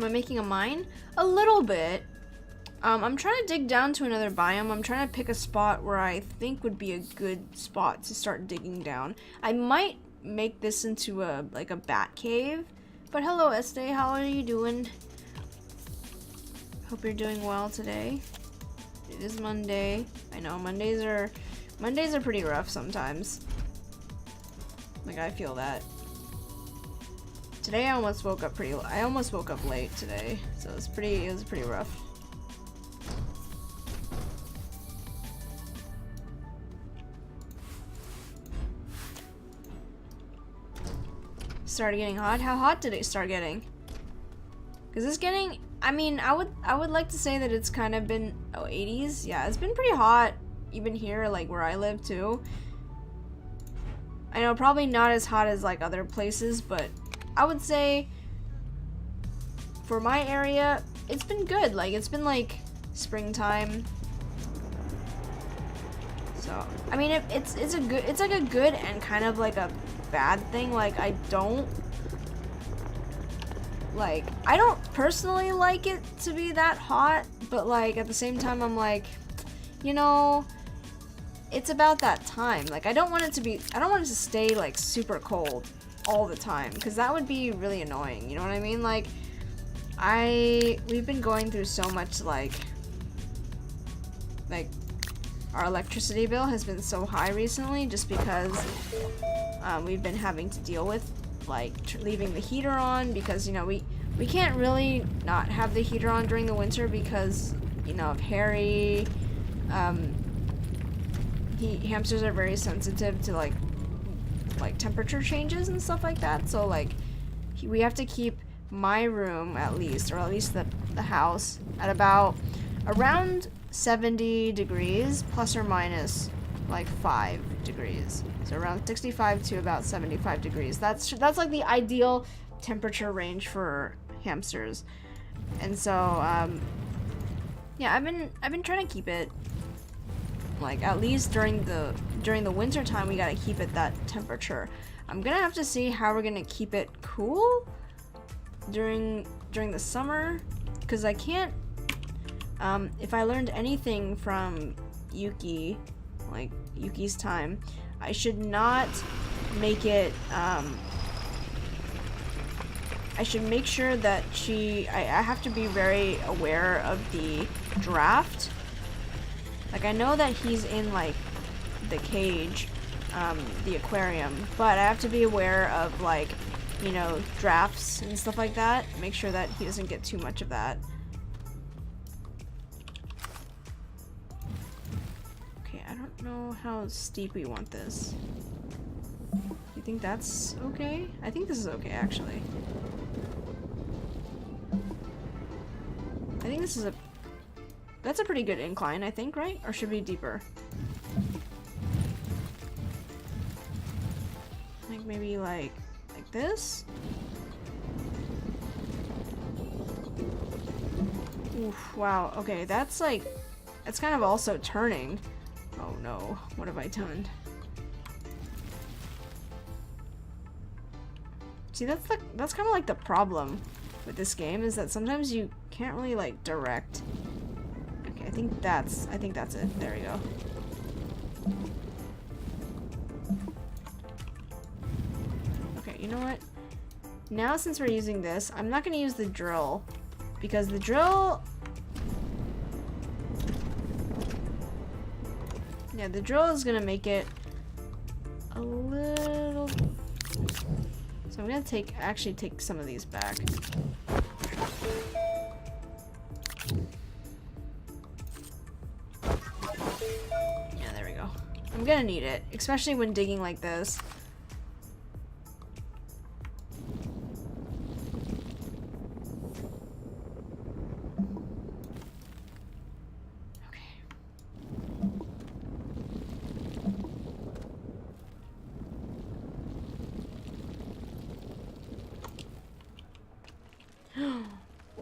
Am I making a mine? A little bit. I'm trying to dig down to another biome. I'm trying to pick a spot where I think would be a good spot to start digging down. I might make this into a like a bat cave. But hello Estee, how are you doing? Hope you're doing well today. It is Monday. I know Mondays are pretty rough sometimes. Like I feel that. Today I almost woke up late today, so it was pretty rough. Started getting hot. How hot did it start getting? Cause it's getting. I mean, I would like to say that it's kind of been 80s. Yeah, it's been pretty hot, even here, like where I live too. I know probably not as hot as like other places, but I would say for my area, it's been good. Like it's been like springtime. So I mean, it's like a good and kind of like a bad thing. Like I don't personally like it to be that hot, but like at the same time I'm like, you know, it's about that time. Like I don't want it to stay like super cold all the time, because that would be really annoying, you know what I mean? Like we've been going through so much, like our electricity bill has been so high recently just because we've been having to deal with like leaving the heater on, because you know we can't really not have the heater on during the winter because, you know, of Harry. Hamsters are very sensitive to like temperature changes and stuff like that, so like we have to keep my room at least, or at least the house, at about around 70 degrees plus or minus like 5 degrees, so around 65 to about 75 degrees. That's like the ideal temperature range for hamsters. And so yeah, I've been trying to keep it like at least during the winter time. We gotta keep it that temperature. I'm gonna have to see how we're gonna keep it cool during the summer, because I can't if I learned anything from Yuki, like Yuki's time, I should not make it I should make sure that I have to be very aware of the draft. Like I know that he's in like the cage, the aquarium, but I have to be aware of like, you know, drafts and stuff like that. Make sure that he doesn't get too much of that. Okay, I don't know how steep we want this. Do you think that's okay? I think this is okay, actually. I think this is that's a pretty good incline, I think, right? Or should we be deeper? I think maybe like this? Oof, wow, okay, that's like, it's kind of also turning. Oh no, what have I done? See, that's kind of like the problem with this game, is that sometimes you can't really like direct. Okay, I think that's it. There we go. Okay, you know what? Now since we're using this, I'm not gonna use the drill, because the drill, yeah, the drill is gonna make it a little. So I'm gonna actually take some of these back. Yeah, there we go. I'm gonna need it, especially when digging like this.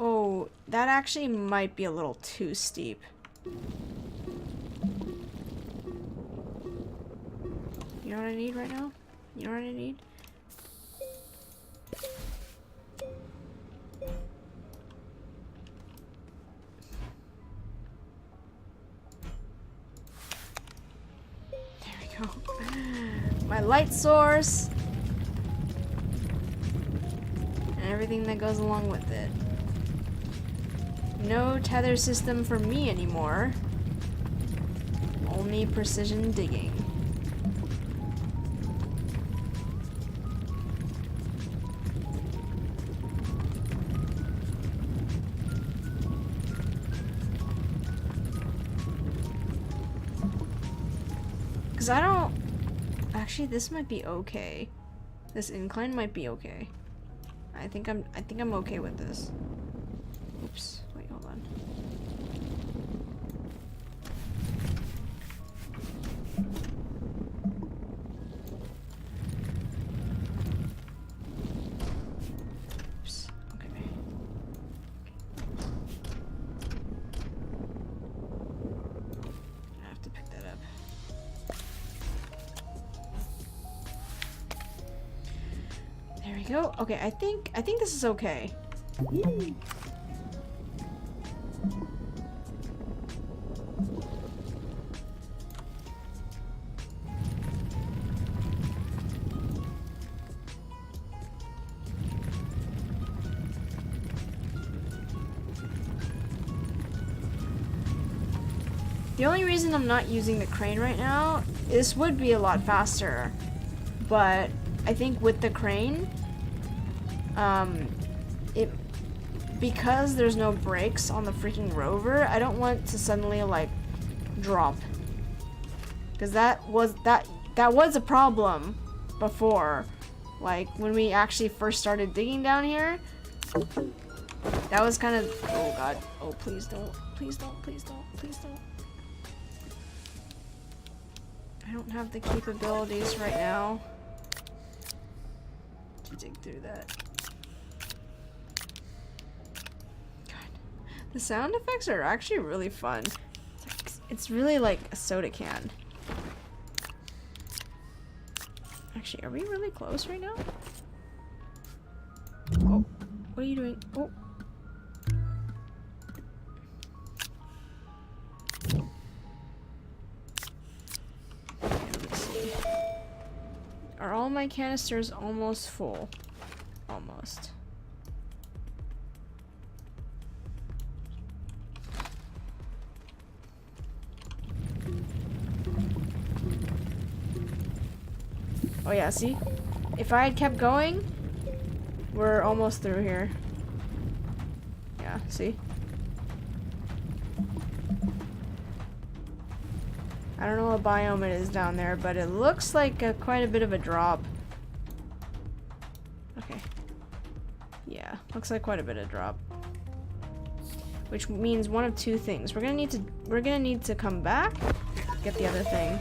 Oh, that actually might be a little too steep. You know what I need right now? You know what I need? my light source, and everything that goes along with it. No tether system for me anymore. Only precision digging. Because I don't... Actually, this might be okay. This incline might be okay. I think I'm okay with this. Oops. Wait, hold on. Oops. Okay. I have to pick that up. There we go. Okay, I think this is okay. The only reason I'm not using the crane right now, this would be a lot faster, but I think with the crane, because there's no brakes on the freaking rover, I don't want to suddenly like drop, because that was a problem before, like when we actually first started digging down here. That was kind of, oh god, oh please don't, please don't, please don't, please don't. I don't have the capabilities right now to dig through that. God. The sound effects are actually really fun. It's really like a soda can. Actually, are we really close right now? Oh, what are you doing? Oh. Are all my canisters almost full? Almost. Oh yeah, see? If I had kept going, we're almost through here. Yeah, see? I don't know what biome it is down there, but it looks like quite a bit of a drop. Okay. Yeah, looks like quite a bit of drop. Which means one of two things. We're gonna need to come back, get the other thing.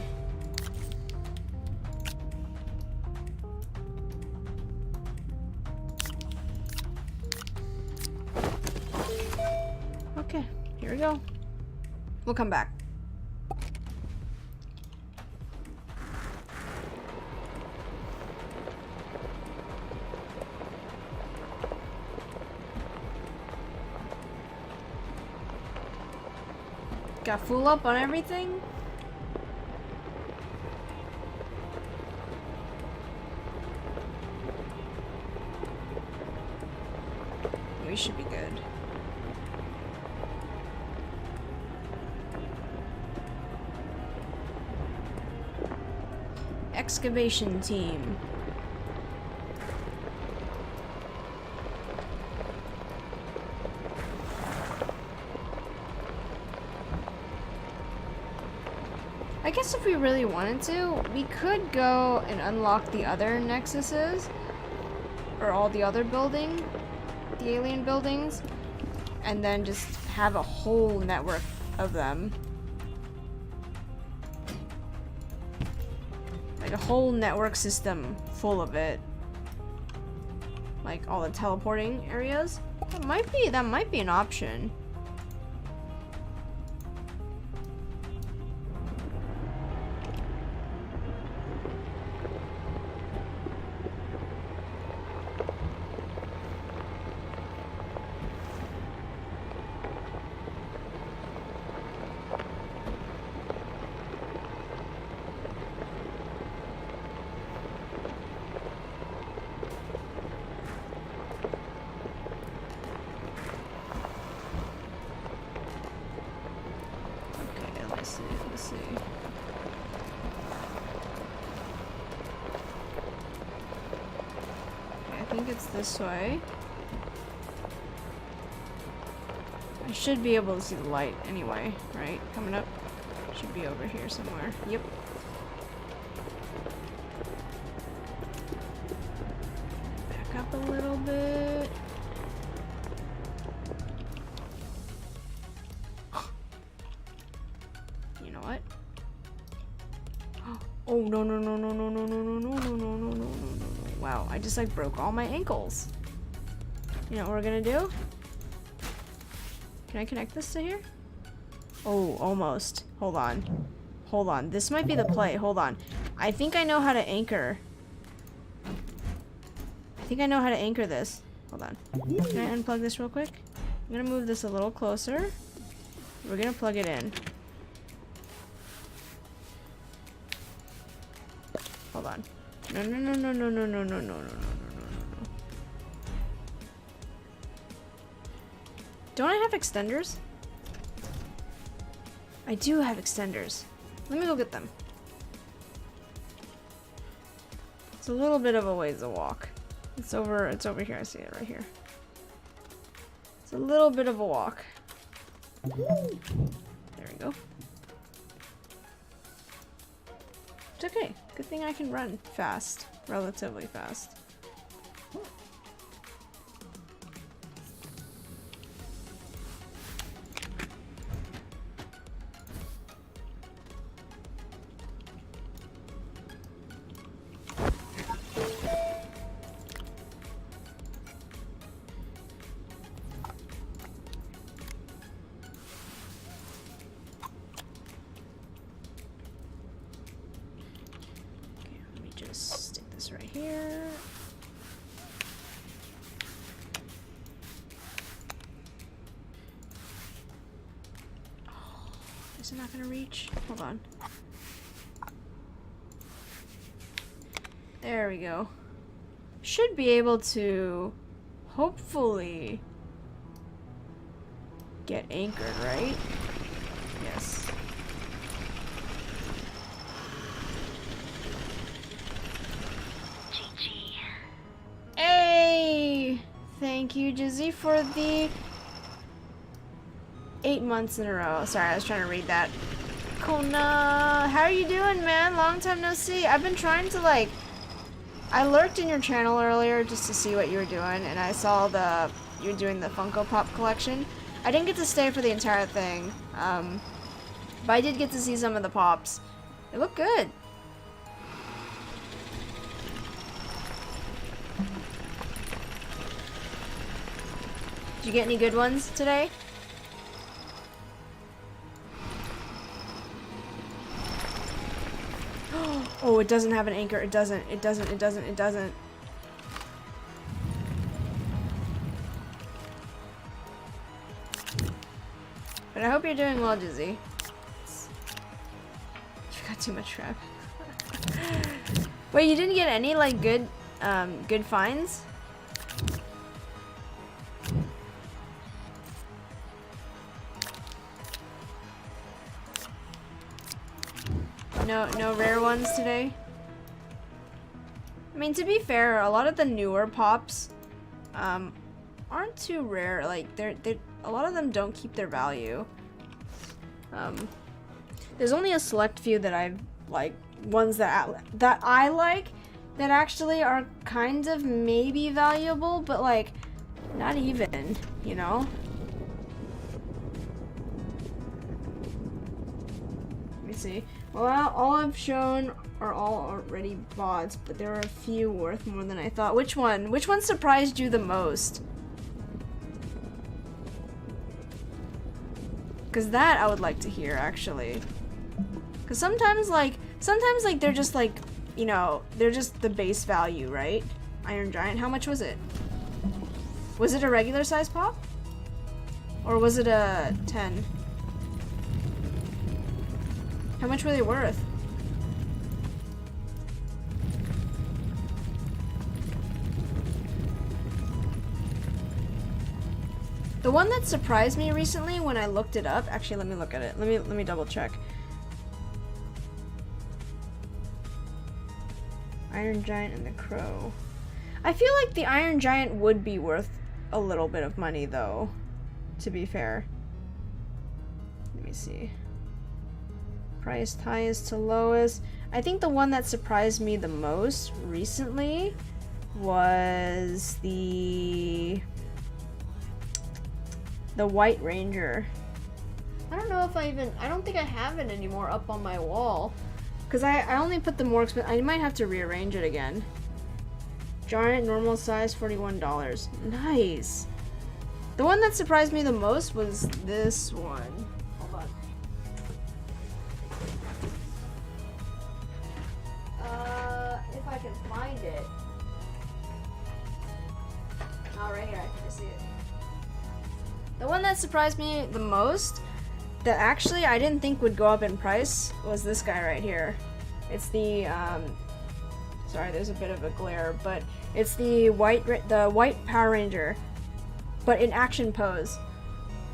Okay, here we go. We'll come back. Got full up on everything? We should be good. Excavation team. I guess if we really wanted to, we could go and unlock the other nexuses, or all the other the alien buildings, and then just have a whole network of them. Like a whole network system full of it. Like all the teleporting areas. That might be an option. Let's see, let's see. Okay, I think it's this way. I should be able to see the light anyway, right? Coming up. Should be over here somewhere. Yep. Back up a little bit. You know what? Oh no no no no no no no no no no no no no no no. Wow, I just like broke all my ankles. You know what we're gonna do? Can I connect this to here? Oh, almost. Hold on. Hold on. This might be the play. Hold on. I think I know how to anchor. I think I know how to anchor this. Hold on. Can I unplug this real quick? I'm gonna move this a little closer. We're gonna plug it in. Hold on. No, no, no, no, no, no, no, no, no, no, no, no, no, no. Don't I have extenders? I do have extenders. Let me go get them. It's a little bit of a ways to walk. It's over here. I see it right here. It's a little bit of a walk. There we go. It's okay. Good thing I can run fast. Relatively fast. Just stick this right here. Oh, is it not gonna reach? Hold on. There we go. Should be able to hopefully get anchored, right? Yes. Hey! Thank you, Jizzy, for the 8 months in a row. Sorry, I was trying to read that. Kona, how are you doing, man? Long time no see. I've been trying to, like... I lurked in your channel earlier just to see what you were doing, and I saw you were doing the Funko Pop collection. I didn't get to stay for the entire thing, but I did get to see some of the pops. They look good. Did you get any good ones today? Oh, it doesn't have an anchor. It doesn't. It doesn't. It doesn't. It doesn't. But I hope you're doing well, Jizzy. You got too much crap. Wait, you didn't get any like good finds? No rare ones today? I mean, to be fair, a lot of the newer pops aren't too rare. Like, a lot of them don't keep their value. There's only a select few that I've, like, ones that I like that actually are kind of maybe valuable, but, like, not even, you know? Let me see. Well, all I've shown are all already bots, but there are a few worth more than I thought. Which one? Which one surprised you the most? Because that I would like to hear, actually. Because sometimes they're just like, you know, they're just the base value, right? Iron Giant, how much was it? Was it a regular size pop? Or was it a 10? How much were they worth? The one that surprised me recently when I looked it up, actually let me look at it. Let me double check. Iron Giant and the Crow. I feel like the Iron Giant would be worth a little bit of money though, to be fair. Let me see. Price highest to lowest. I think the one that surprised me the most recently was the White Ranger. I don't know if I don't think I have it anymore up on my wall. Because I only put the more expensive. I might have to rearrange it again. Giant, normal size, $41. Nice. The one that surprised me the most was this one. Hold on. If I can find it. Oh, right here. I think I see it. The one that surprised me the most, that actually I didn't think would go up in price, was this guy right here. It's the, sorry, there's a bit of a glare, but it's the white Power Ranger, but in action pose.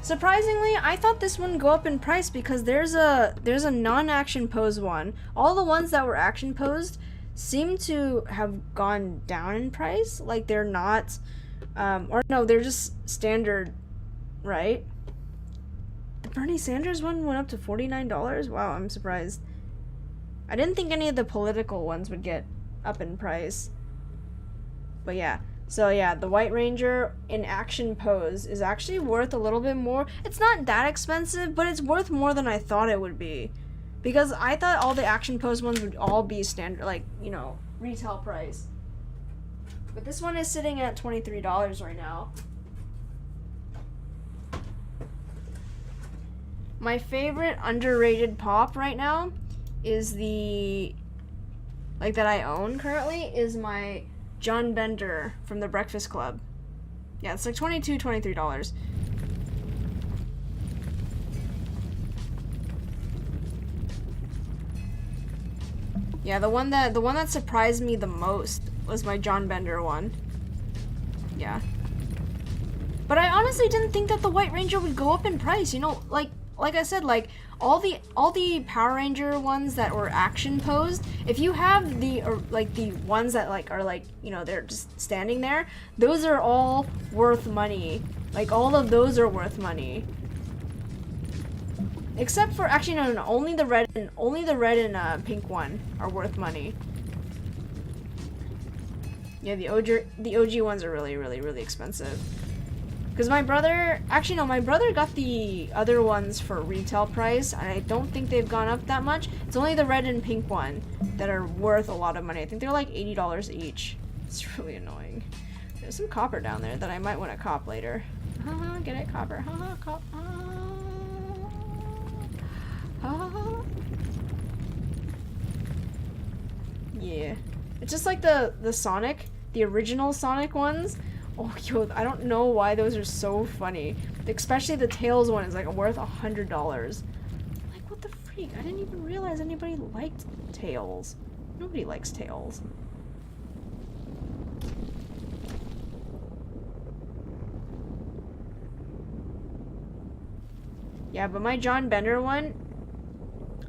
Surprisingly, I thought this wouldn't go up in price because there's a non-action pose one. All the ones that were action posed seem to have gone down in price. Like they're not, or no, they're just standard, right? The Bernie Sanders one went up to $49. Wow, I'm surprised. I didn't think any of the political ones would get up in price. But yeah. So yeah, the White Ranger in action pose is actually worth a little bit more. It's not that expensive, but it's worth more than I thought it would be. Because I thought all the action pose ones would all be standard, like, you know, retail price. But this one is sitting at $23 right now. My favorite underrated pop right now is the, like, that I own currently, is my John Bender from the Breakfast Club. Yeah, it's like $23. Yeah, the one that surprised me the most was my John Bender one. Yeah. But I honestly didn't think that the White Ranger would go up in price, you know, like I said, like all the Power Ranger ones that were action posed, if you have the the ones that are you know, they're just standing there, those are all worth money. Like all of those are worth money. Except for, actually no, only the red and pink one are worth money. Yeah, the OG ones are really expensive. Because my brother got the other ones for retail price, and I don't think they've gone up that much. It's only the red and pink one that are worth a lot of money. I think they're like $80 each. It's really annoying. There's some copper down there that I might want to cop later. Haha, get it, copper. Haha, cop. Yeah. It's just like the Sonic, the original Sonic ones. Oh, yo, I don't know why those are so funny. Especially the Tails one is like worth $100. Like, what the freak? I didn't even realize anybody liked Tails. Nobody likes Tails. Yeah, but my John Bender one,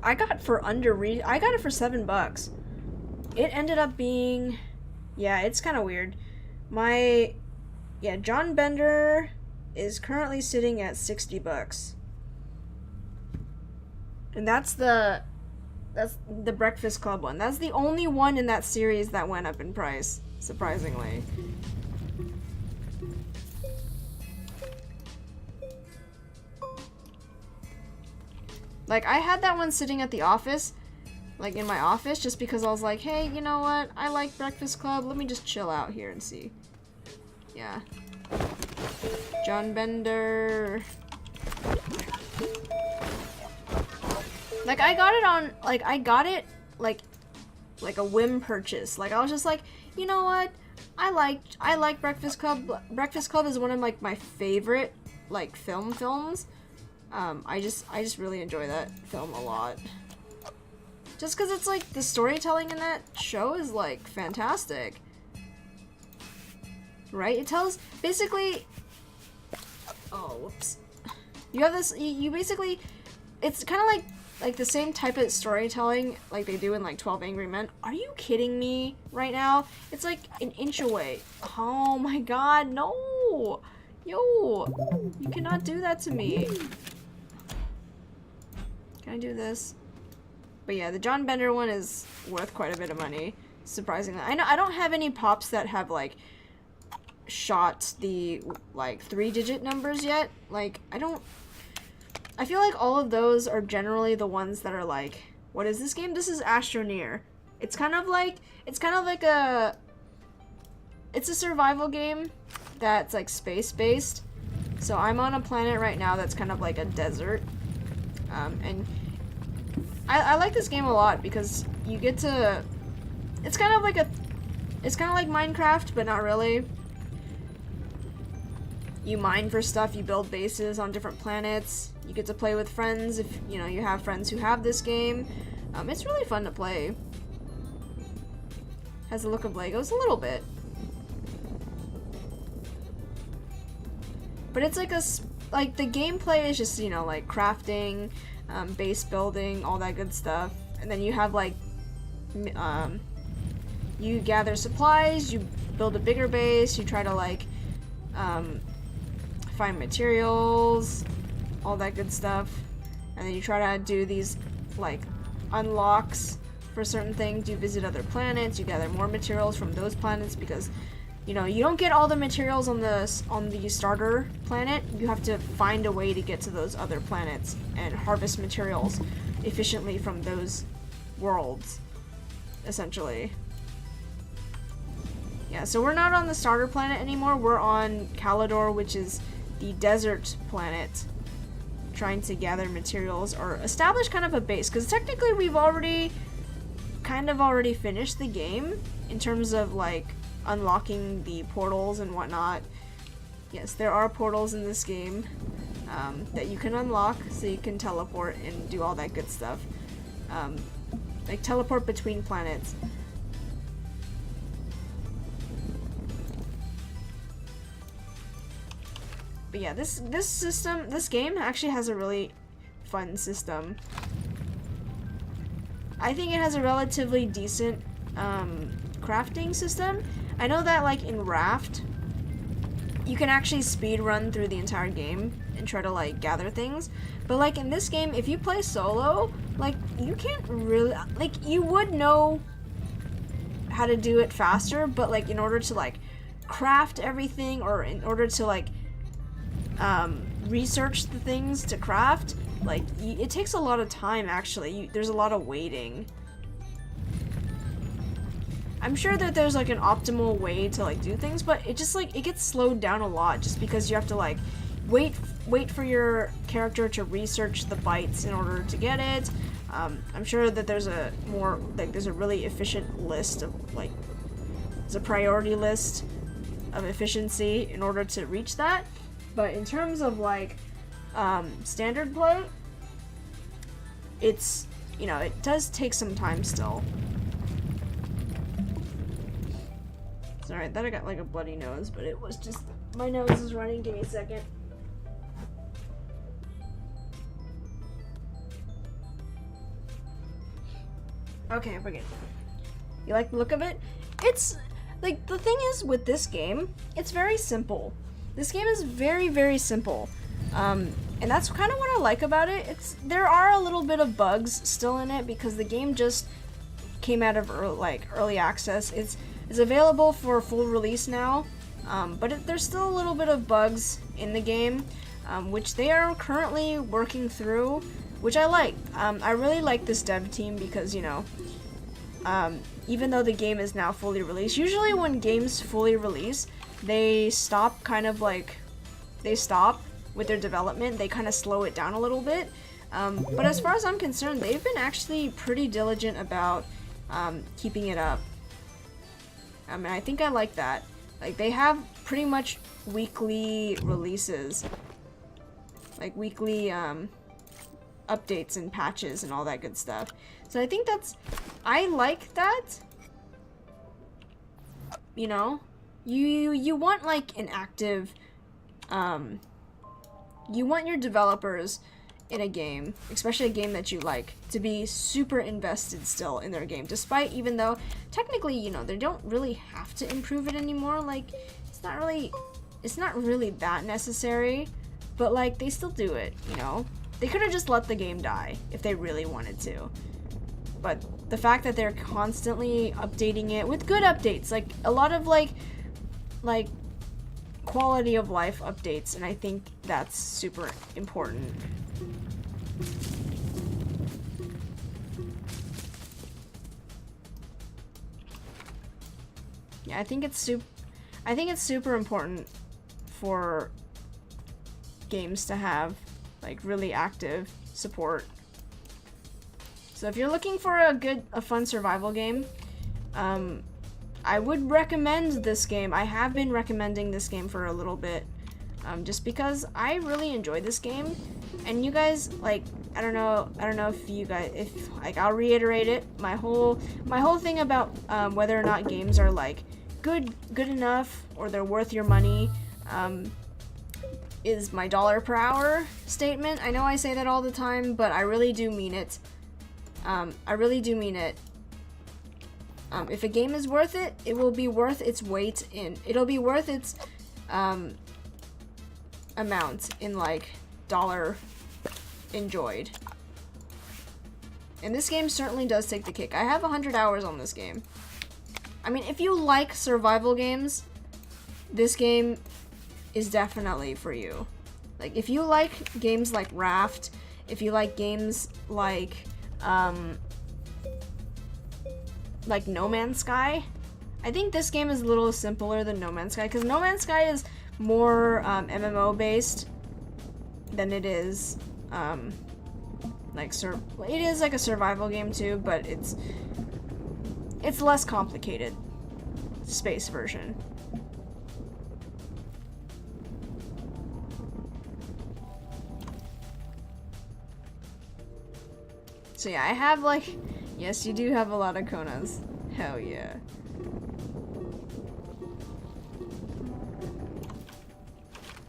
I got it for $7. It ended up being, yeah, it's kind of weird. Yeah, John Bender is currently sitting at $60. And that's the Breakfast Club one. That's the only one in that series that went up in price, surprisingly. Like, I had that one sitting at the office, like in my office, just because I was like, hey, you know what? I like Breakfast Club. Let me just chill out here and see. Yeah. John Bender. Like, I got it like a whim purchase. Like, I was just like, you know what? I like Breakfast Club. Breakfast Club is one of like my favorite like films. I just really enjoy that film a lot. Just because it's like the storytelling in that show is like fantastic. Right? It tells, basically, Oh, whoops. You have this, you basically, it's kind of like the same type of storytelling like they do in like 12 Angry Men. Are you kidding me right now? It's like an inch away. Oh my god, no! Yo, you cannot do that to me. Can I do this? But yeah, the John Bender one is worth quite a bit of money, surprisingly. I don't have any pops that have like shot the like 3-digit numbers yet. Like I feel like all of those are generally the ones that are like, what is this game? This is Astroneer. It's kind of like it's a survival game that's like space-based. So I'm on a planet right now that's kind of like a desert. And I like this game a lot because you get to, it's kind of like Minecraft, but not really. You mine for stuff, you build bases on different planets, you get to play with friends if, you know, you have friends who have this game. It's really fun to play. Has a look of Legos a little bit. But it's like the gameplay is just, you know, like crafting, base building, all that good stuff. And then you have like, you gather supplies, you build a bigger base, you try to like, find materials, all that good stuff, and then you try to do these like unlocks for certain things. You visit other planets, you gather more materials from those planets because, you know, you don't get all the materials on the starter planet. You have to find a way to get to those other planets and harvest materials efficiently from those worlds, essentially. Yeah, so we're not on the starter planet anymore. We're on Calidor, which is the desert planet, trying to gather materials or establish kind of a base, because technically we've already finished the game in terms of like unlocking the portals and whatnot. Yes, there are portals in this game that you can unlock, so you can teleport and do all that good stuff, like teleport between planets. But yeah, this game actually has a really fun system. I think it has a relatively decent crafting system. I know that like in Raft, you can actually speed run through the entire game and try to like gather things. But like in this game, if you play solo, like you can't really, like you would know how to do it faster, but like in order to like craft everything, or in order to like research the things to craft, like it takes a lot of time actually. There's a lot of waiting. I'm sure that there's like an optimal way to like do things, but it just like it gets slowed down a lot just because you have to like wait for your character to research the bytes in order to get it. I'm sure that there's a really efficient list of like, there's a priority list of efficiency in order to reach that. But in terms of like standard play, it's, you know, it does take some time still. Sorry, I thought I got like a bloody nose, but it was just, my nose is running. Give me a second. Okay, we're good. You like the look of it? It's, like, the thing is with this game, it's very simple. This game is very, very simple. And that's kind of what I like about it. There are a little bit of bugs still in it because the game just came out of early access. It's available for full release now, but there's still a little bit of bugs in the game, which they are currently working through, which I like. I really like this dev team because, you know, even though the game is now fully released, usually when games fully release, they stop with their development. They kind of slow it down a little bit. But as far as I'm concerned, they've been actually pretty diligent about keeping it up. I mean, I think I like that. Like, they have pretty much weekly releases. Like, weekly, updates and patches and all that good stuff. So I think I like that. You know? You want, like, an active, you want your developers in a game, especially a game that you like, to be super invested still in their game, despite, even though technically, you know, they don't really have to improve it anymore. Like, it's not really that necessary, but like, they still do it, you know? They could have just let the game die if they really wanted to. But the fact that they're constantly updating it with good updates, like a lot of like quality of life updates, and I think that's super important. Yeah, I think it's super important for games to have like really active support. So if you're looking for a fun survival game, I would recommend this game. I have been recommending this game for a little bit, just because I really enjoy this game. And you guys, like, I don't know if like, I'll reiterate it. My whole thing about whether or not games are like good enough or they're worth your money, is my dollar per hour statement. I know I say that all the time, but I really do mean it. I really do mean it. If a game is worth it, it will be worth its weight in. It'll be worth its amount in like dollar enjoyed. And this game certainly does take the cake. I have 100 hours on this game. I mean, if you like survival games, this game is definitely for you. Like, if you like games like Raft, if you like games like No Man's Sky, I think this game is a little simpler than No Man's Sky, because No Man's Sky is more MMO based than it is it is like a survival game too, but it's less complicated space version. So yeah, I have like, yes, you do have a lot of Konas. Hell yeah.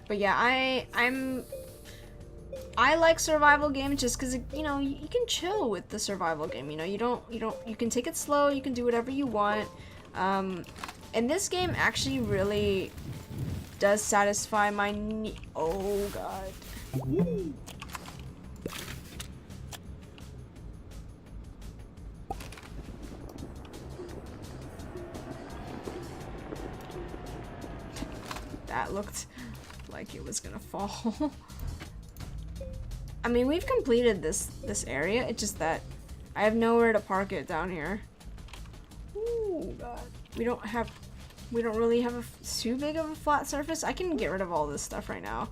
But yeah, I like survival games just because, you know, you can chill with the survival game. You know, you can take it slow, you can do whatever you want. And this game actually really does satisfy my oh god. That looked like it was gonna fall. I mean, we've completed this area. It's just that I have nowhere to park it down here. Ooh, god. We don't really have too big of a flat surface. I can get rid of all this stuff right now.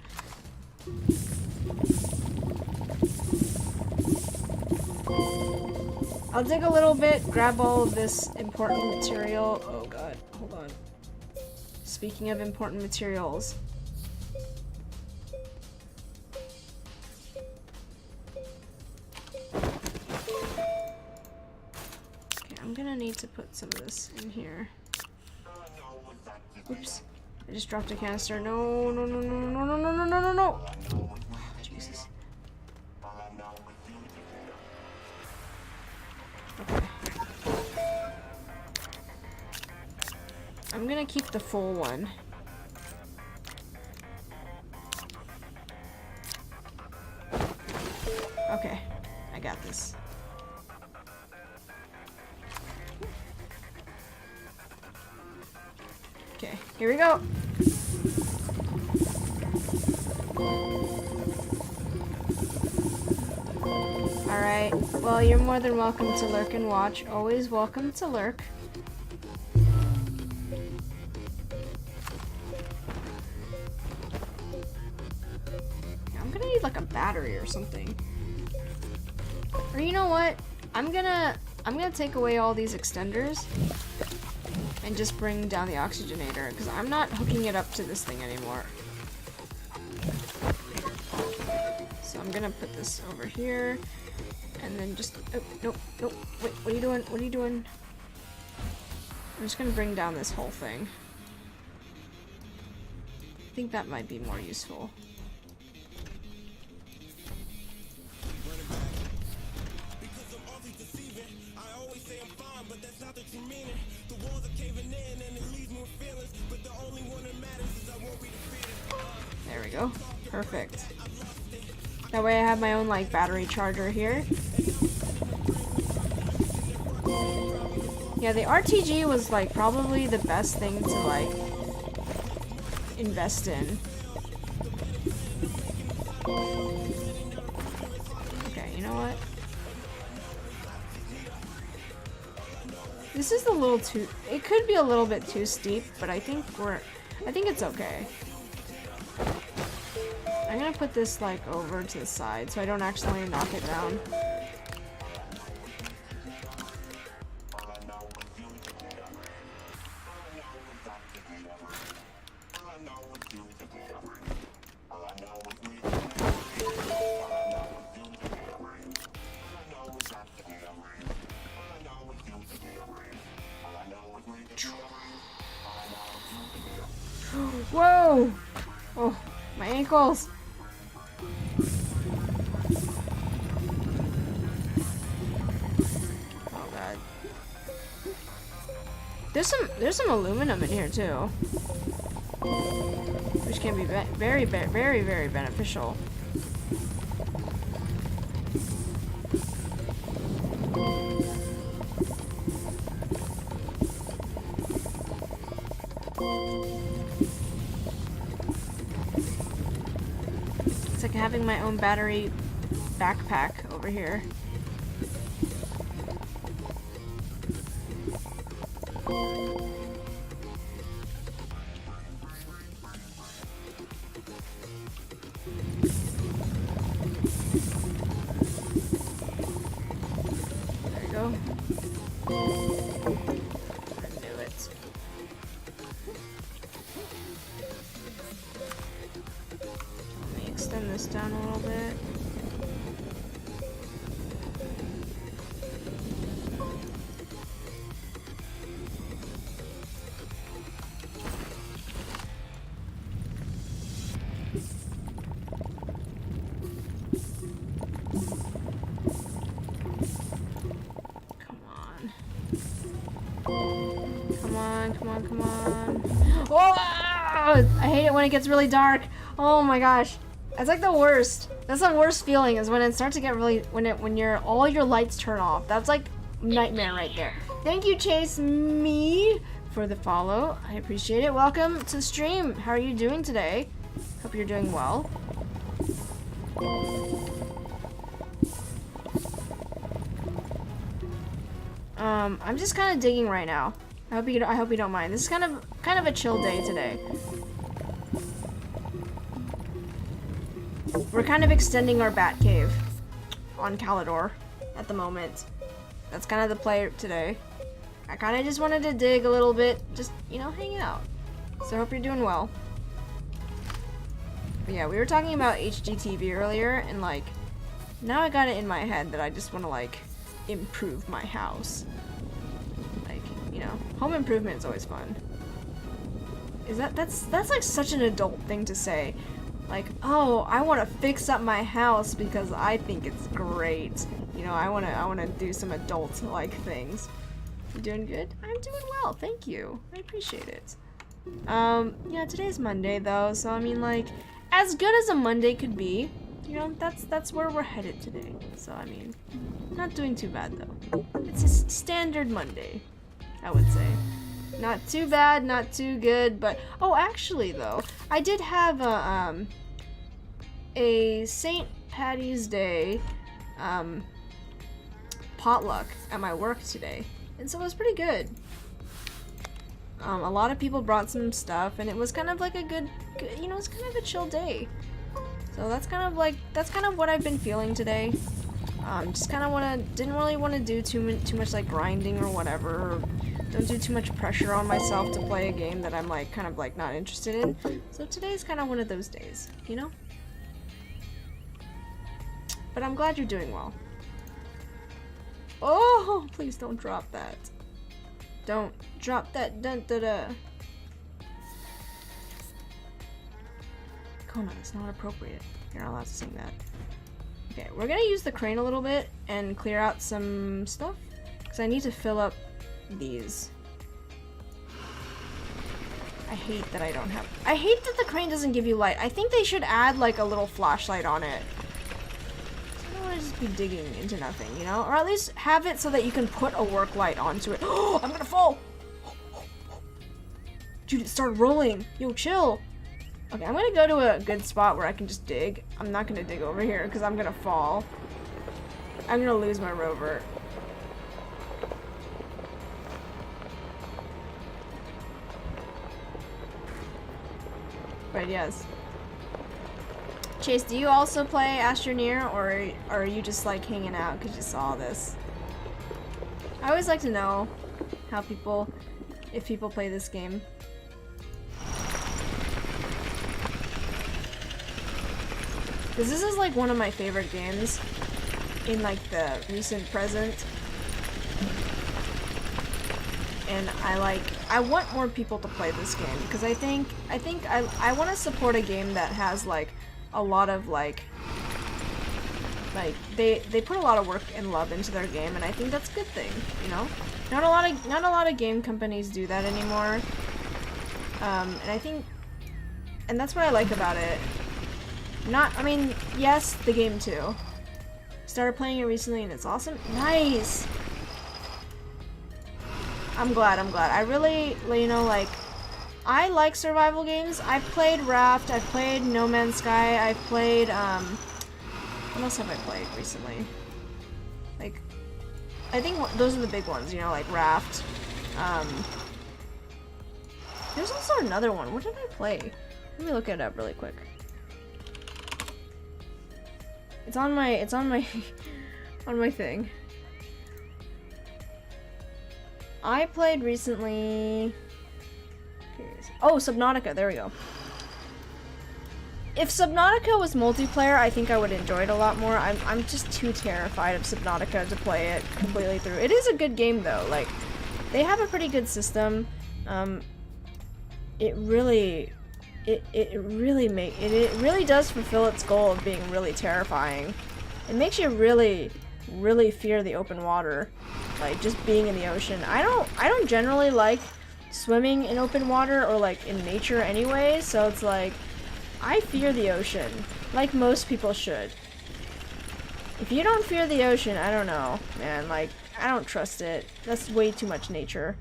I'll dig a little bit, grab all of this important material. Oh god, hold on. Speaking of important materials. Okay, I'm gonna need to put some of this in here. Oops. I just dropped a canister. No, no, no, no, no, no, no, no, no, no, no. Oh, Jesus. Okay. I'm gonna keep the full one. Okay, I got this. Okay, here we go. Alright, well, you're more than welcome to lurk and watch. Always welcome to lurk. I'm gonna need like a battery or something. Or you know what? I'm gonna take away all these extenders and just bring down the oxygenator, because I'm not hooking it up to this thing anymore. So I'm gonna put this over here, and then just, oh, nope, nope, wait, what are you doing? What are you doing? I'm just gonna bring down this whole thing. I think that might be more useful. go. Perfect. That way I have my own like battery charger here. Yeah, the RTG was like probably the best thing to like invest in. Okay, you know what? This is a little too, it could be a little bit too steep, but I think it's okay. I'm gonna put this like over to the side so I don't accidentally knock it down. Whoa! Oh, my ankles! Oh god. There's some aluminum in here too, which can be very beneficial. It's like having my own battery backpack over here. There you go. I knew it. Let me extend this down a little bit. Come on. Oh! I hate it when it gets really dark. Oh my gosh. That's like the worst. That's the worst feeling is when it starts to get really, when all your lights turn off. That's like nightmare right there. Thank you, Chase Me, for the follow. I appreciate it. Welcome to the stream. How are you doing today? Hope you're doing well. I'm just kind of digging right now. I hope you don't mind. This is kind of a chill day today. We're kind of extending our bat cave on Calidor at the moment. That's kind of the play today. I kind of just wanted to dig a little bit, just, you know, hang out. So I hope you're doing well. But yeah, we were talking about HGTV earlier, and like, now I got it in my head that I just want to like improve my house. You know, home improvement is always fun. That's like such an adult thing to say. Like, oh, I want to fix up my house because I think it's great. You know, I want to do some adult like things. You doing good? I'm doing well, thank you. I appreciate it. Yeah, today's Monday though, so I mean like as good as a Monday could be, you know, that's where we're headed today. So I mean, not doing too bad though. It's a standard Monday, I would say. Not too bad, not too good, but oh, actually though, I did have a St. Patty's Day potluck at my work today, and so it was pretty good. A lot of people brought some stuff, and it was kind of like a good, you know, it's kind of a chill day. So that's kind of what I've been feeling today. Just kind of didn't really want to do too much like grinding or whatever. Or don't do too much pressure on myself to play a game that I'm like kind of like not interested in. So today's kind of one of those days, you know? But I'm glad you're doing well. Oh, please don't drop that. Don't drop that dun-da-da. Kona, it's not appropriate. You're not allowed to sing that. Okay, we're gonna use the crane a little bit and clear out some stuff, because I need to fill up these. I hate that I don't have... I hate that the crane doesn't give you light. I think they should add, like, a little flashlight on it. I don't want to just be digging into nothing, you know? Or at least have it so that you can put a work light onto it. Oh, I'm gonna fall! Dude, it started rolling. Yo, chill. Okay, I'm gonna go to a good spot where I can just dig. I'm not gonna dig over here because I'm gonna fall. I'm gonna lose my rover. But yes. Chase, do you also play Astroneer, or are you just like hanging out because you saw this? I always like to know how people, if people play this game. Because this is like one of my favorite games in like the recent present. And I want more people to play this game because I think I want to support a game that has like a lot of like they put a lot of work and love into their game, and I think that's a good thing, you know? Not a lot of game companies do that anymore. And I think, and that's what I like about it. I mean, yes, the game too. Started playing it recently and it's awesome. Nice! I'm glad. I really, you know, like, I like survival games. I've played Raft, I've played No Man's Sky, I've played, what else have I played recently? Like, I think those are the big ones, you know, like Raft. There's also another one. What did I play? Let me look it up really quick. It's on my, on my thing. I played recently... Oh, Subnautica, there we go. If Subnautica was multiplayer, I think I would enjoy it a lot more. I'm just too terrified of Subnautica to play it completely through. It is a good game though, like, they have a pretty good system. It really does fulfill its goal of being really terrifying. It makes you really fear the open water, like just being in the ocean. I don't generally like swimming in open water or like in nature anyway, so it's like I fear the ocean, like most people should. If you don't fear the ocean, I don't know, man, like I don't trust it. That's way too much nature.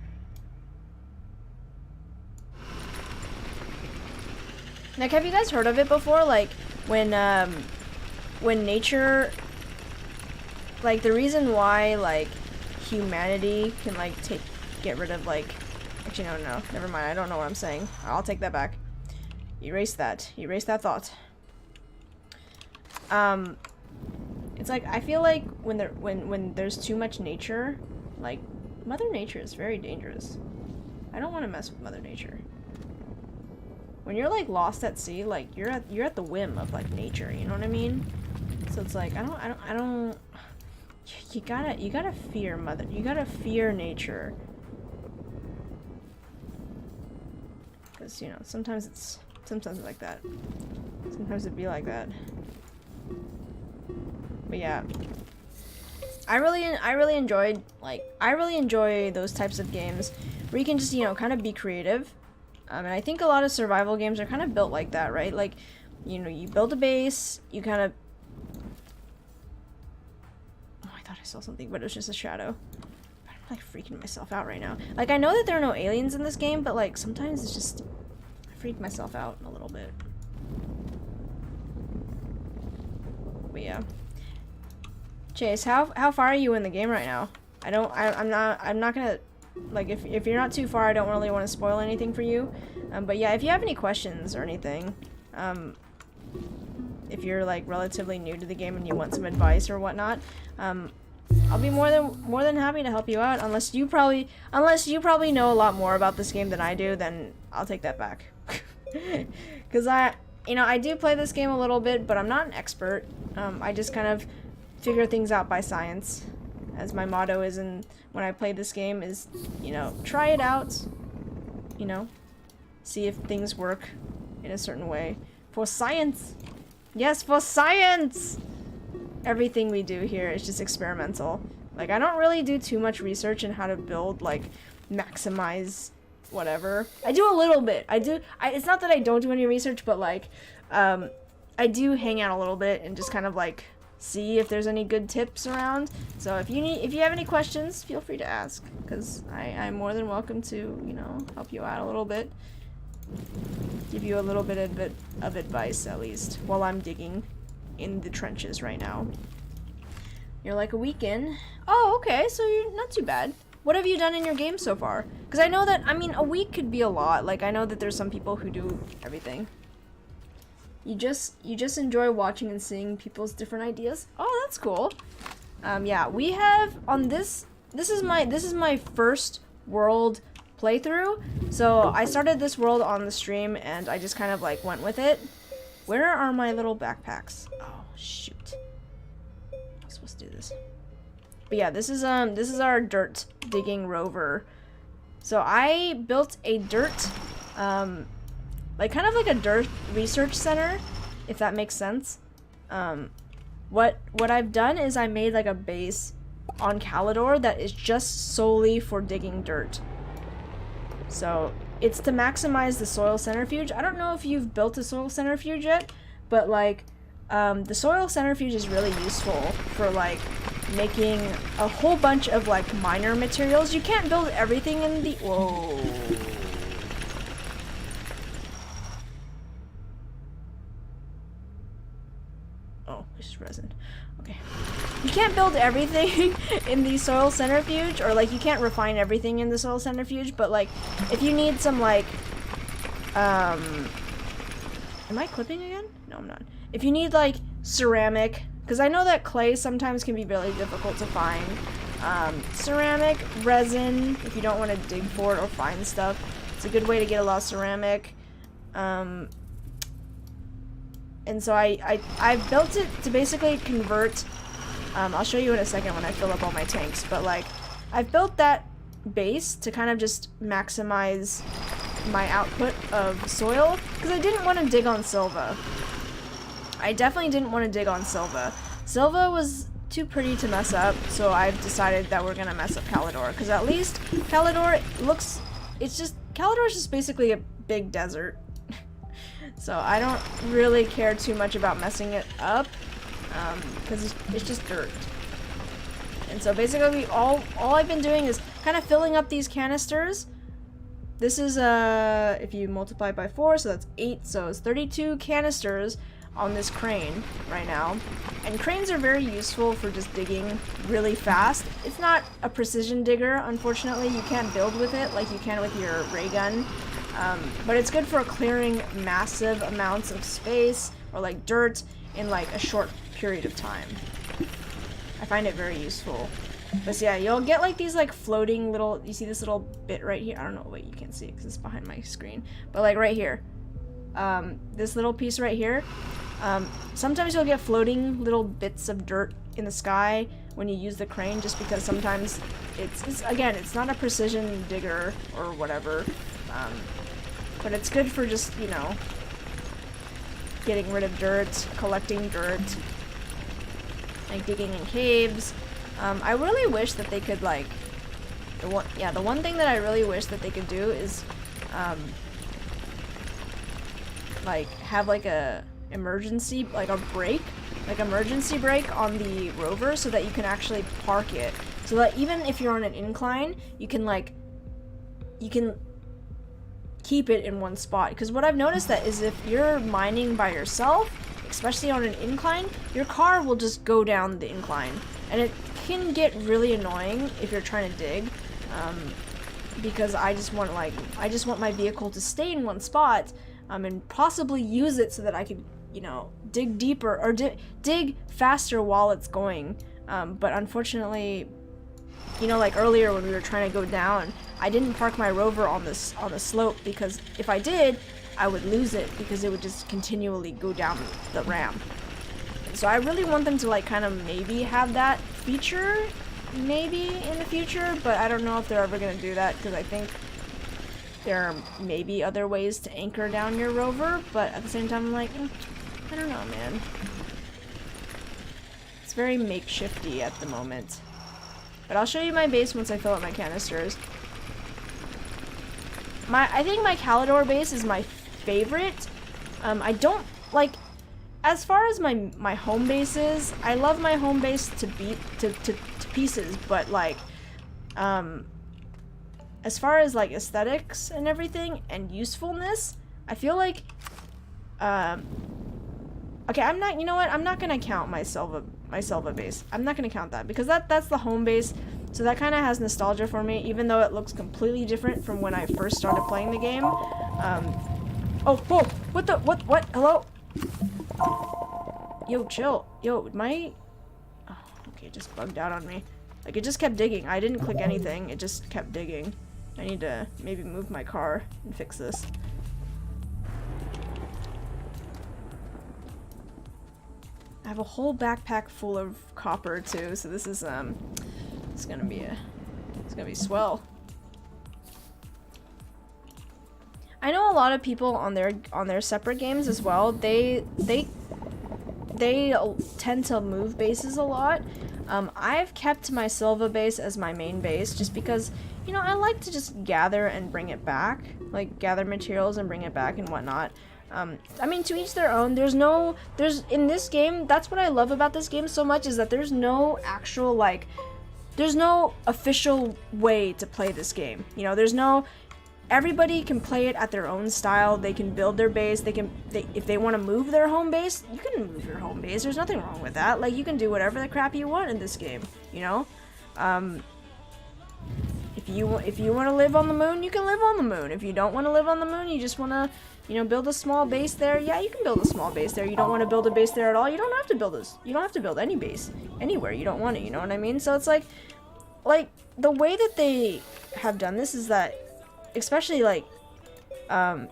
Like, have you guys heard of it before? Like, when nature, like, the reason why, like, humanity can, like, get rid of, like, actually, no, never mind, I don't know what I'm saying. I'll take that back. Erase that thought. It's like, I feel like when there's too much nature, like, Mother Nature is very dangerous. I don't want to mess with Mother Nature. When you're like lost at sea, like you're at the whim of like nature, you know what I mean? So it's like I don't you gotta fear you gotta fear nature. Cause you know, sometimes it's like that. Sometimes it'd be like that. But yeah. I really enjoy those types of games where you can just, you know, kind of be creative. And I think a lot of survival games are kind of built like that, right? Like, you know, you build a base, you kind of... Oh, I thought I saw something, but it was just a shadow. I'm, like, freaking myself out right now. Like, I know that there are no aliens in this game, but, like, sometimes it's just... I freak myself out a little bit. But, yeah. Chase, how far are you in the game right now? I'm not gonna... Like, if you're not too far, I don't really want to spoil anything for you. But yeah, if you have any questions or anything, if you're like relatively new to the game and you want some advice or whatnot, I'll be more than happy to help you out. Unless you probably know a lot more about this game than I do, then I'll take that back. Because I do play this game a little bit, but I'm not an expert. I just kind of figure things out by science. As my motto is when I play this game is, you know, try it out, you know, see if things work in a certain way. For science! Yes, for science! Everything we do here is just experimental. Like, I don't really do too much research in how to build, like, maximize whatever. I do a little bit. It's not that I don't do any research, but like, I do hang out a little bit and just kind of like see if there's any good tips around. So if you have any questions, feel free to ask, because I'm more than welcome to, you know, help you out a little bit. Give you a little bit of advice, at least, while I'm digging in the trenches right now. You're like a week in. Oh, okay, so you're not too bad. What have you done in your game so far? Because I know that, I mean, a week could be a lot. Like, I know that there's some people who do everything. You just enjoy watching and seeing people's different ideas. Oh, that's cool. Yeah, we have on this is my first world playthrough. So I started this world on the stream and I just kind of like went with it. Where are my little backpacks? Oh, shoot. I'm supposed to do this. But yeah, this is our dirt digging rover. So I built a dirt like kind of like a dirt research center, if that makes sense. What I've done is I made like a base on Calidor that is just solely for digging dirt. So it's to maximize the soil centrifuge. I don't know if you've built a soil centrifuge yet, but like the soil centrifuge is really useful for like making a whole bunch of like minor materials. You can't build everything in the whoa. Oh, it's just resin. Okay. You can't build everything in the soil centrifuge, or like you can't refine everything in the soil centrifuge, but like if you need some like am I clipping again? No, I'm not. If you need like ceramic, because I know that clay sometimes can be really difficult to find. Ceramic, resin, if you don't want to dig for it or find stuff, it's a good way to get a lot of ceramic. And so I built it to basically convert, I'll show you in a second when I fill up all my tanks, but like, I've built that base to kind of just maximize my output of soil, because I didn't want to dig on Silva. I definitely didn't want to dig on Silva. Silva was too pretty to mess up, so I've decided that we're gonna mess up Calidor, because at least Calidor looks, Calidor is just basically a big desert. So I don't really care too much about messing it up, because it's just dirt. And so basically all I've been doing is kind of filling up these canisters. This is, if you multiply by 4, so that's 8, so it's 32 canisters on this crane right now. And cranes are very useful for just digging really fast. It's not a precision digger, unfortunately. You can't build with it like you can with your ray gun. But it's good for clearing massive amounts of space or like dirt in like a short period of time. I find it very useful. But yeah, you'll get like these like floating little, you see this little bit right here? I don't know, wait, you can't see it because it's behind my screen. But like right here, this little piece right here, sometimes you'll get floating little bits of dirt in the sky when you use the crane, just because sometimes again, it's not a precision digger or whatever. But it's good for just, you know, getting rid of dirt, collecting dirt, like digging in caves. I really wish that they could like, the one thing that I really wish that they could do is, like have like a emergency, like a brake, like emergency brake on the rover, so that you can actually park it, so that even if you're on an incline, you can keep it in one spot. Because what I've noticed that is if you're mining by yourself, especially on an incline, your car will just go down the incline, and it can get really annoying if you're trying to dig, because I just want my vehicle to stay in one spot, and possibly use it so that I could, you know, dig deeper or dig faster while it's going. But unfortunately, you know, like earlier when we were trying to go down, I didn't park my rover on the slope, because if I did, I would lose it, because it would just continually go down the ramp. So I really want them to like kind of maybe have that feature maybe in the future, but I don't know if they're ever going to do that, because I think there are maybe other ways to anchor down your rover, but at the same time I'm like, I don't know, man. It's very makeshifty at the moment. But I'll show you my base once I fill up my canisters. I think my Calidor base is my favorite. I don't like, as far as my home base is, I love my home base to pieces, but like, as far as like aesthetics and everything and usefulness, I feel like, okay, I'm not, you know what, I'm not gonna count my Selva base. I'm not gonna count that, because that's the home base, so that kind of has nostalgia for me, even though it looks completely different from when I first started playing the game. Oh, whoa, what, hello? Yo, chill. Yo, oh, okay, it just bugged out on me. Like, it just kept digging. I didn't click anything, it just kept digging. I need to maybe move my car and fix this. I have a whole backpack full of copper too, so this is it's gonna be swell. I know a lot of people on their separate games as well. They tend to move bases a lot. I've kept my Silva base as my main base just because, you know, I like to just gather and bring it back, like gather materials and bring it back and whatnot. I mean, to each their own. There's in this game, that's what I love about this game so much, is that there's no actual, like, there's no official way to play this game. You know, everybody can play it at their own style. They can build their base. If they want to move their home base, you can move your home base. There's nothing wrong with that. Like, you can do whatever the crap you want in this game, you know? If you want to live on the moon, you can live on the moon. If you don't want to live on the moon, you just want to, you know, build a small base there, yeah, you can build a small base there. You don't want to build a base there at all, you don't have to build this. You don't have to build any base anywhere you don't want it, you know what I mean? So it's like the way that they have done this is that, especially like,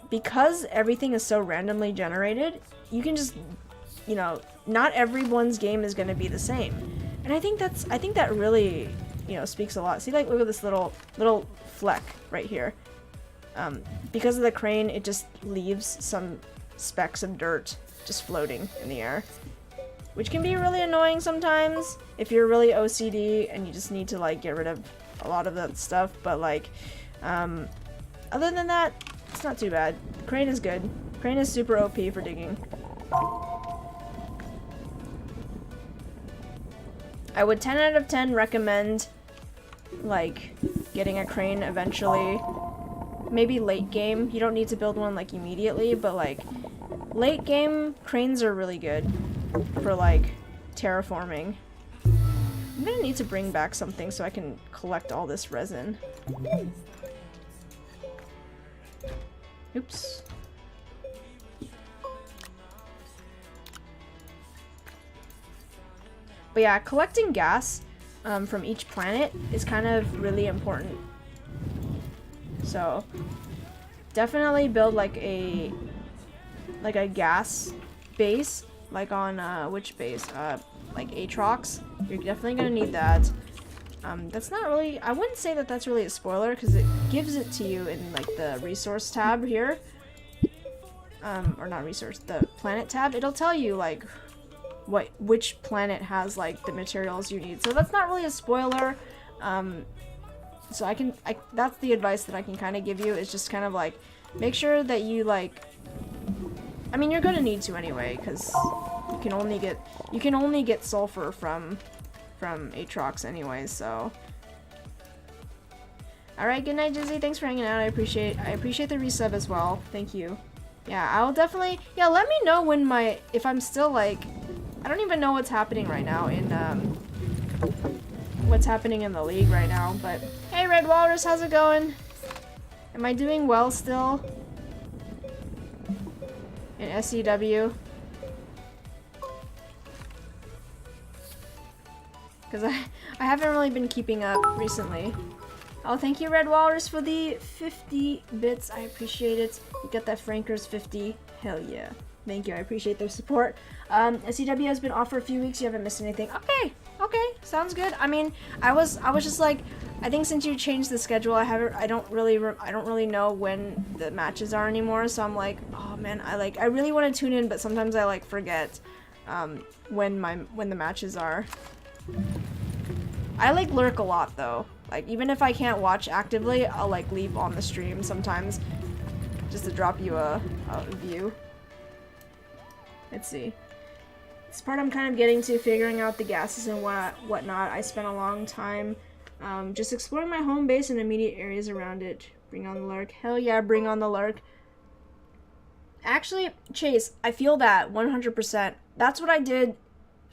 because everything is so randomly generated, you can just, you know, not everyone's game is going to be the same. And I think that really, you know, speaks a lot. See, like, look at this little fleck right here. Because of the crane, it just leaves some specks of dirt just floating in the air, which can be really annoying sometimes if you're really OCD and you just need to, like, get rid of a lot of that stuff. But, like, other than that, it's not too bad. Crane is good. Crane is super OP for digging. I would 10 out of 10 recommend, like, getting a crane eventually. Maybe late game. You don't need to build one, like, immediately, but, like, late game, cranes are really good for, like, terraforming. I'm gonna need to bring back something so I can collect all this resin. Oops. But yeah, collecting gas from each planet is kind of really important. So definitely build like a gas base, like on which base? Like Aatrox. You're definitely gonna need that. That's not really, I wouldn't say that that's really a spoiler because it gives it to you in like the resource tab here. Or not resource, the planet tab. It'll tell you like which planet has like the materials you need. So that's not really a spoiler. So that's the advice that I can kind of give you, is just kind of like make sure that you like, I mean, you're gonna need to anyway, because you can only get sulfur from Aatrox anyway. So all right, good night, Jizzy. Thanks for hanging out. I appreciate the resub as well. Thank you. Yeah, I'll definitely, yeah, let me know when if I'm still like, I don't even know what's happening right now in what's happening in the league right now, but hey, Red Walrus, how's it going? Am I doing well still in SEW? Because I haven't really been keeping up recently. Oh, thank you, Red Walrus, for the 50 bits. I appreciate it. You got that Frankers 50. Hell yeah. Thank you. I appreciate their support. SEW has been off for a few weeks. You haven't missed anything. Okay. Sounds good. I mean, I was just like, I think since you changed the schedule, I don't really know when the matches are anymore. So I'm like, oh man, I really want to tune in, but sometimes I like forget when the matches are. I like lurk a lot though. Like, even if I can't watch actively, I'll like leave on the stream sometimes just to drop you a view. Let's see. This part I'm kind of getting to, figuring out the gases and whatnot. I spent a long time just exploring my home base and immediate areas around it. Bring on the lurk. Hell yeah, bring on the lurk. Actually, Chase, I feel that 100%. That's what I did,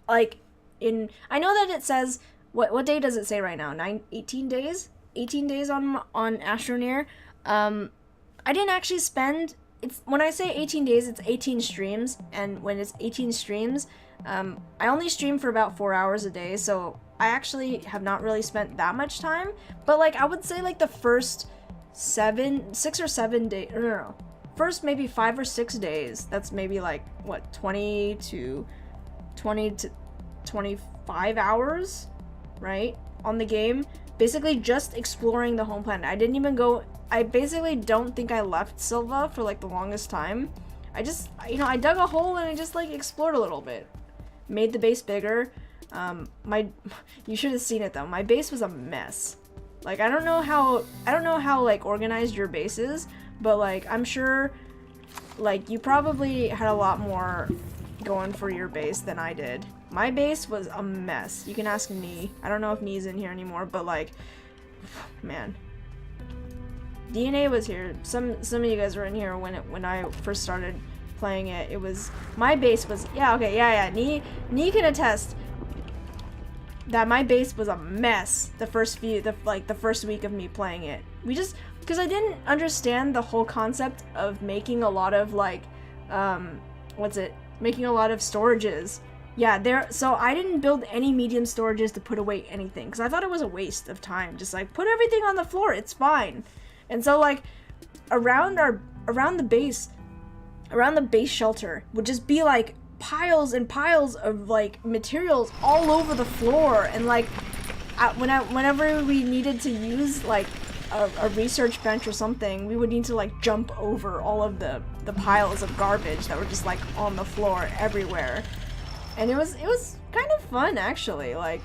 like, I know that it says, what day does it say right now? 18 days? 18 days on Astroneer. I didn't actually spend, when I say 18 days, it's 18 streams, and when it's 18 streams, I only stream for about 4 hours a day, so I actually have not really spent that much time, but, like, I would say, like, the first 6 or 7 days, no, first maybe 5 or 6 days, that's maybe, like, what, 20 to 25 hours, right, on the game, basically just exploring the home planet. I didn't even go, I basically don't think I left Silva for, like, the longest time. I just, you know, I dug a hole and I just, like, explored a little bit. Made the base bigger. You should have seen it though. My base was a mess. Like, I don't know how like organized your base is, but like I'm sure like you probably had a lot more going for your base than I did. My base was a mess. You can ask Nee. I don't know if Nee's in here anymore, but like, man. DNA was here. Some of you guys were in here when I first started playing it. It was, my base was, yeah, Nee can attest that my base was a mess the first week of me playing it. Because I didn't understand the whole concept of making a lot of like, making a lot of storages. Yeah, so I didn't build any medium storages to put away anything, because I thought it was a waste of time. Just like, put everything on the floor, it's fine. And so like, around the base shelter would just be like piles and piles of like materials all over the floor, and like whenever we needed to use like a research bench or something, we would need to like jump over all of the piles of garbage that were just like on the floor everywhere. And it was kind of fun, actually. Like,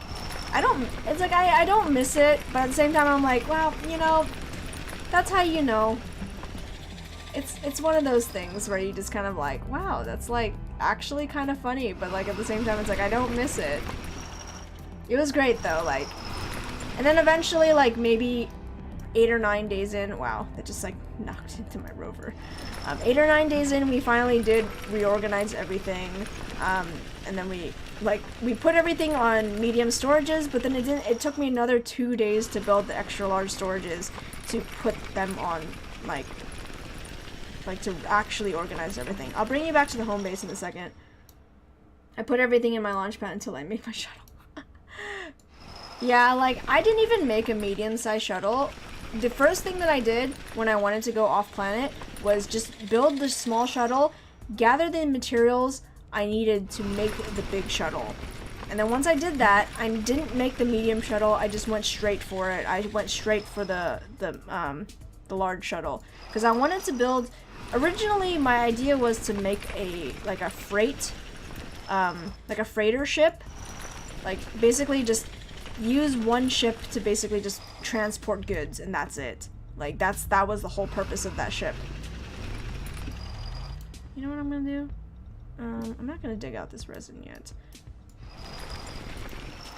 I don't miss it, but at the same time I'm like, well, you know, that's how you know. It's one of those things where you just kind of like, wow, that's like actually kind of funny, but like at the same time it's like I don't miss it. It was great though, like, and then eventually like maybe 8 or 9 days in, wow, that just like knocked into my rover. 8 or 9 days in, we finally did reorganize everything, and then we put everything on medium storages, but then it took me another 2 days to build the extra large storages to put them on like to actually organize everything. I'll bring you back to the home base in a second. I put everything in my launch pad until I make my shuttle. Yeah, like, I didn't even make a medium-sized shuttle. The first thing that I did when I wanted to go off-planet was just build the small shuttle, gather the materials I needed to make the big shuttle. And then once I did that, I didn't make the medium shuttle, I just went straight for it. I went straight for the large shuttle. Because I wanted to build... Originally, my idea was to make a freighter ship. Like, basically just use one ship to basically just transport goods, and that's it. Like, that was the whole purpose of that ship. You know what I'm gonna do? I'm not gonna dig out this resin yet.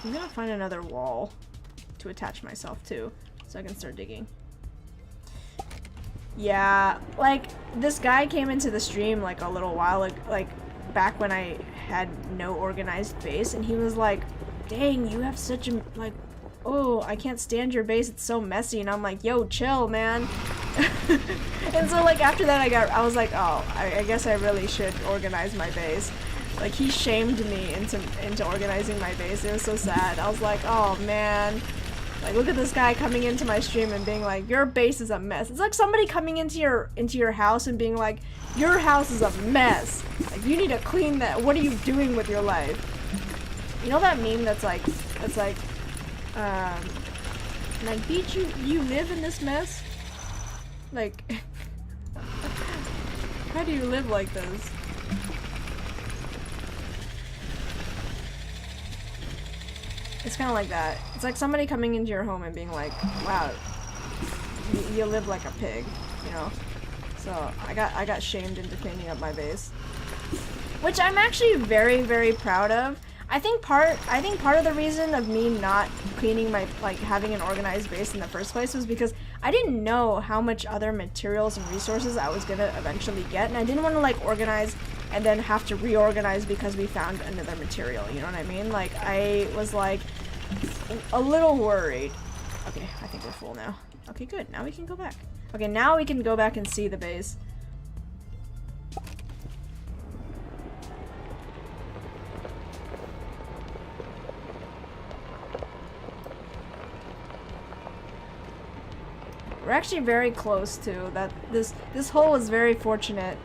I'm gonna find another wall to attach myself to, so I can start digging. Yeah, like, this guy came into the stream, like, a little while, like, back when I had no organized base, and he was like, dang, you have such a, like, oh, I can't stand your base, it's so messy, and I'm like, yo, chill, man. And so, like, after that, I was like, oh, I guess I really should organize my base. Like, he shamed me into organizing my base. It was so sad. I was like, oh, man. Like, look at this guy coming into my stream and being like, your base is a mess. It's like somebody coming into your house and being like, your house is a mess. Like, you need to clean that. What are you doing with your life? You know that meme that's like, Beach, you live in this mess? Like, how do you live like this? It's kind of like that. It's like somebody coming into your home and being like, wow, you live like a pig, you know? So I got shamed into cleaning up my base, which I'm actually very, very proud of. I think part of the reason of me not cleaning my, like, having an organized base in the first place was because I didn't know how much other materials and resources I was gonna eventually get, and I didn't want to like organize and then have to reorganize because we found another material, you know what I mean? Like, I was like a little worried. Okay, I think we're full now. Okay, good. Now we can go back. Okay, now we can go back and see the base. We're actually very close to that. This hole was very fortunate.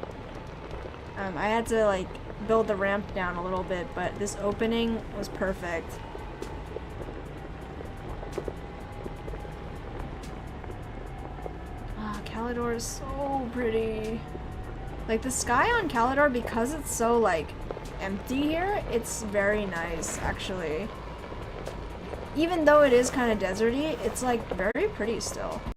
I had to like build the ramp down a little bit, but this opening was perfect. Calidor is so pretty. Like, the sky on Calidor, because it's so like empty here, it's very nice actually. Even though it is kind of deserty, it's like very pretty still.